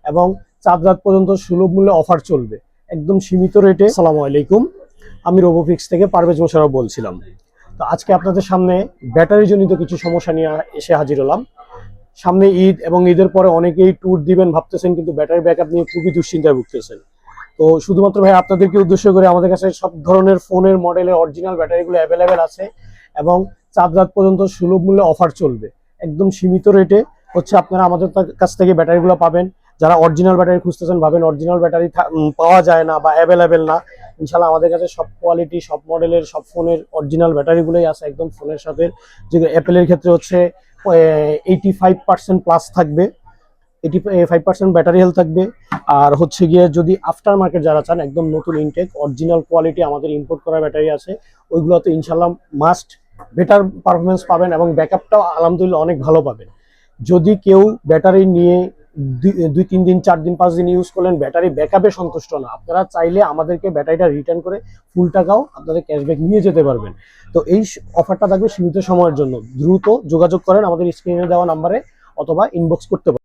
এবং 4 রাত পর্যন্ত সুলভ মূল্যে অফার চলবে, একদম সীমিত রেটে। আসসালামু আলাইকুম, আমি রোবোফিক্স থেকে পারভেজ মোশাররফ বলছিলাম। তো আজকে আপনাদের সামনে ব্যাটারি জনিত কিছু সমস্যা নিয়ে এসে হাজির হলাম। সামনে ঈদ এবং ঈদের পরে অনেকেই ট্যুর দিবেন ভাবতেছেন, কিন্তু ব্যাটারি ব্যাকআপ নিয়ে খুবই দুশ্চিন্তায় ভুগতেছেন। তো শুধুমাত্র ভাই আপনাদেরকে উদ্দেশ্য করে আমাদের কাছে সব ধরনের ফোনের মডেলের অরিজিনাল ব্যাটারিগুলো অ্যাভেলেবেল আছে এবং 4 রাত পর্যন্ত সুলভ মূল্যে অফার চলবে, একদম সীমিত রেটে হচ্ছে আপনারা আমাদের কাছ থেকে ব্যাটারিগুলো পাবেন। যারা অরিজিনাল ব্যাটারি খুঁজতেছেন, ভাবেন অরিজিনাল ব্যাটারি পাওয়া যায় না বা অ্যাভেলেবেল না, ইনশাল্লাহ আমাদের কাছে সব কোয়ালিটি, সব মডেলের, সব ফোনের অরিজিনাল ব্যাটারিগুলোই আছে একদম ফোনের সাথে। যেগুলো অ্যাপেলের ক্ষেত্রে হচ্ছে 85% প্লাস থাকবে, 85% ব্যাটারি হেলথ থাকবে। আর হচ্ছে গিয়ে যদি আফটার মার্কেট যারা চান, একদম নতুন ইনটেক অরিজিনাল কোয়ালিটি আমাদের ইম্পোর্ট করা ব্যাটারি আছে, ওইগুলোতে ইনশাল্লাহ মাস্ট বেটার পারফরমেন্স পাবেন এবং ব্যাকআপটাও আলহামদুলিল্লাহ অনেক ভালো পাবেন। যদি কেউ ব্যাটারি নিয়ে 2-3 দিন 4 দিন 5 দিন ইউজ করলেন, ব্যাটারি ব্যাকআপে সন্তুষ্ট না, আপনারা চাইলে আমাদেরকে ব্যাটারিটা রিটার্ন করে ফুল টাকাও আপনাদের ক্যাশব্যাক নিয়ে যেতে পারবেন। তো এই অফারটা থাকবে সীমিত সময়ের জন্য। দ্রুত যোগাযোগ করেন আমাদের স্ক্রিনে দেওয়া নাম্বারে অথবা ইনবক্স করতে পারেন।